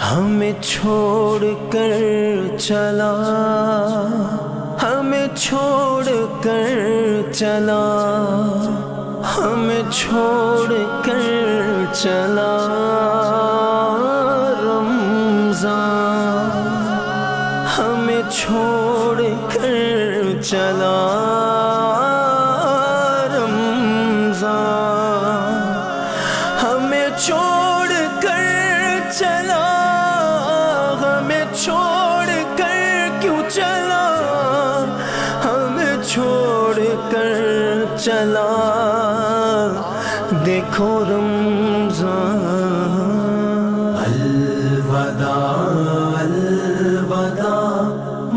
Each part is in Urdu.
ہمیں چھوڑ کر چلا، ہمیں چھوڑ کر چلا، ہمیں چھوڑ کر چلا رمضان، ہمیں چھوڑ کر چلا رمضان، ہمیں چھوڑ کر چلا، ہمیں چھوڑ کر کیوں چلا، ہمیں چھوڑ کر چلا دیکھو رمضان۔ الوداع الوداع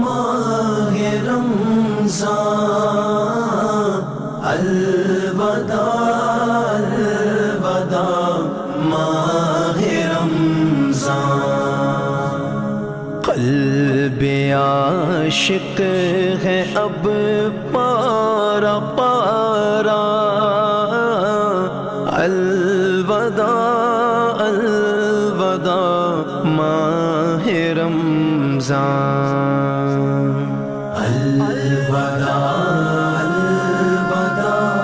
ماہ رمضان، الوداع الوداع ماہ رمضان، قلب عاشق ہے اب پارا پارا، الوداع الوداع ماہ رمضان، الوداع الوداع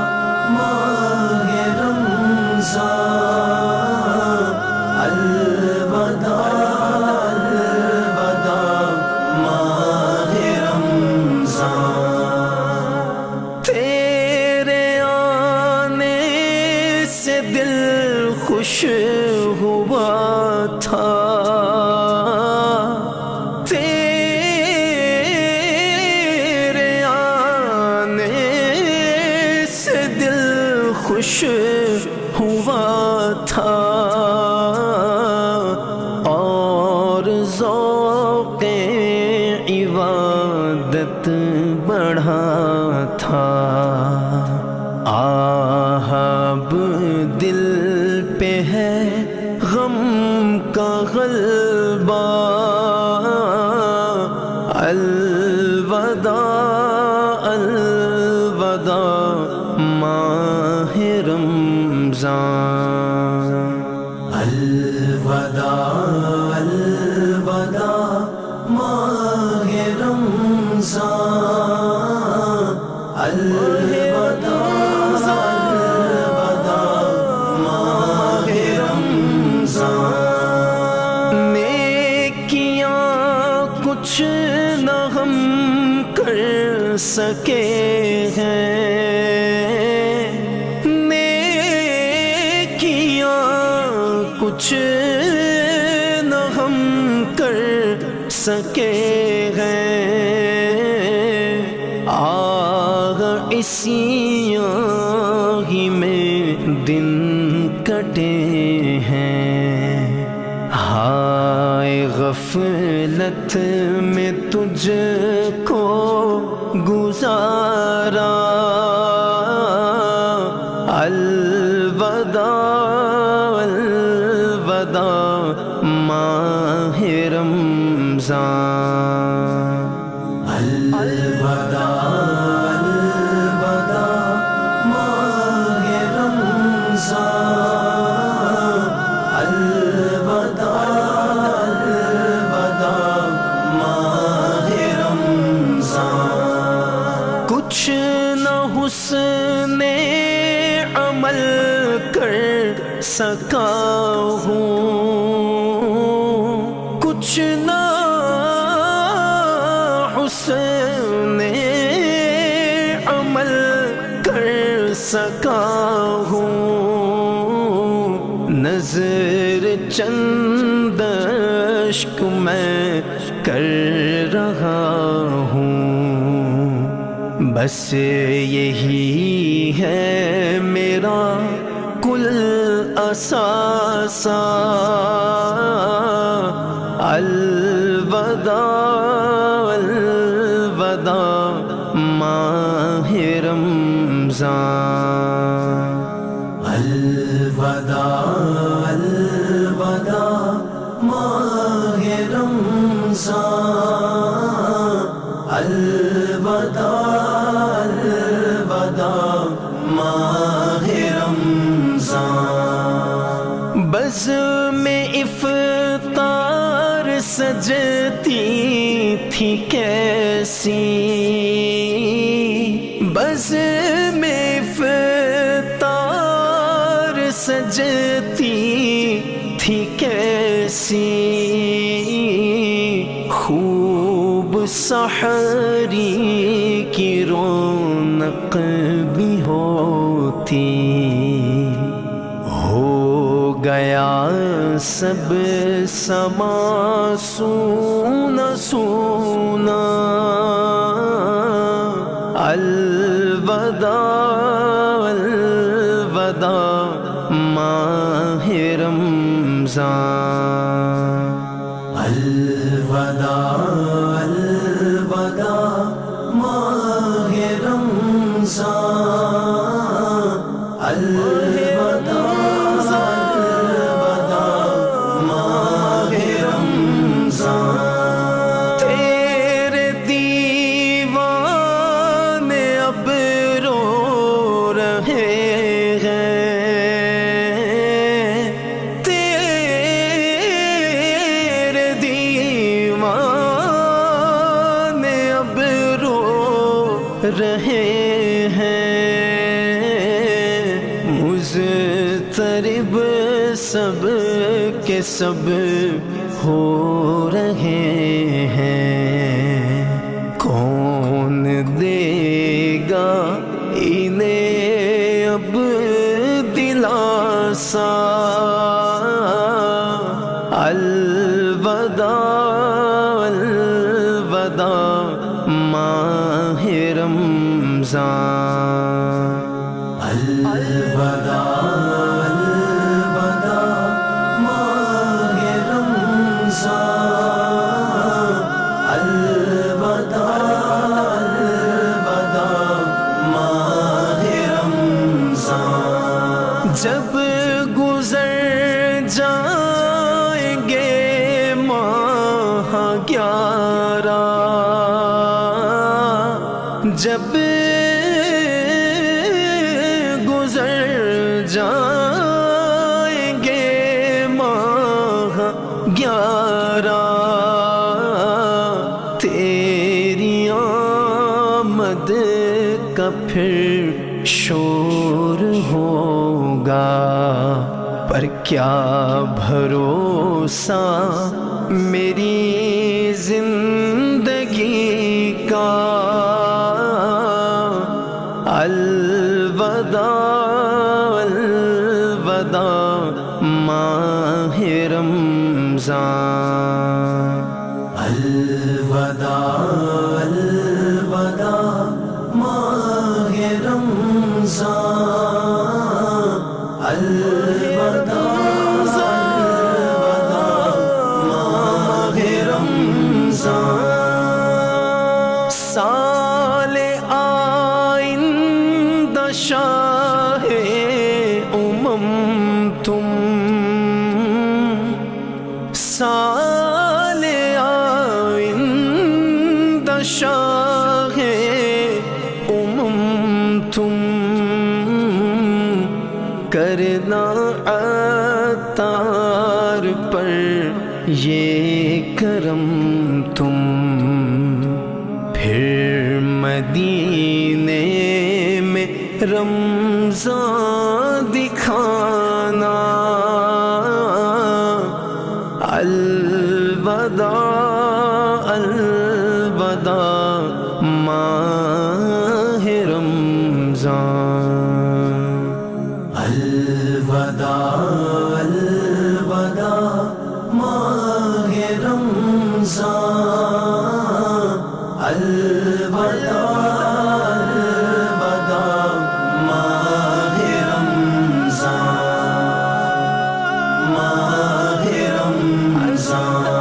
ماہ رمضان، الوداع الوداع ماہ رمضان، تیرے آنے سے دل خوش ہوا تھا، تیرے آنے سے دل خوش ہوا تھا، اور ذوق عبادت بڑھا تھا، اب دل پہ ہے غم کا غلبہ، الوداع الوداع ماہ رمضان، الوداع الوداع ماہ رمضان، الوداع الوداع ماہ رمضان، نیکیاں کچھ نہ ہم کر سکے ہیں، نیکیاں کچھ نہ ہم کر سکے ہیں، آگ اسی آہی میں دن کٹے ہیں، ہائے غفلت میں تجھ کو گزارا، الوداع الوداع ماہ رمضان، الوداع الوداع ماہ رمضان، الوداع الوداع ماہ رمضان، کچھ نہ حسن عمل کر سکا ہوں، کچھ نہ حسن عمل کر سکا ہوں، نظر چند اشک میں کر رہا ہوں، بس یہی ہے میرا کل اثاثہ، الوداع الوداع ماہ رمضان، الوداع الوداع ماہ رمضان، الوداع الوداع ماہ رمضان، بزم افطار سجتی تھی کیسی، بز میں افطار سجتی تھی کیسی، خوب سحری کی رونق بھی ہوتی، ہو گیا سب سما سونا سونا، الوداع الوداع ماہ رمضان، الوداع الوداع ماہ رمضان، الوداع الوداع ماہ رمضان، تیرے دیوانے اب رو رہے ہیں، تیرے دیوانے اب رو رہے ہیں، مضطرب سب کے سب ہو رہے ہیں، کون دے گا انہیں اب دلاسا، الوداع الوداع ماہ رمضان، الوداع الوداع ماہ رمضان، الوداع الوداع ماہ رمضان، جب گزر جائیں گے ماہ 11، جب گزر جائیں گے ماہ 11، تیری آمد کا پھر شور ہوگا، پر کیا بھروسہ میری زندگی کا، الوداع الوداع ماہ رمضان، الوداع الوداع ماہ رمضان، الوداع الوداع ماہ رمضان، سال آئندہ شاہ امم تم، سال آئندہ شاہ امم تم، کرنا عطار پر یہ کرم تم، پھر مدینے میں رمضان دکھانا، الوداع الوداع ماہ رمضان، الوداع الوداع ماہ رمضان، الوداع الوداع ماہ رمضان، ماہ رمضان۔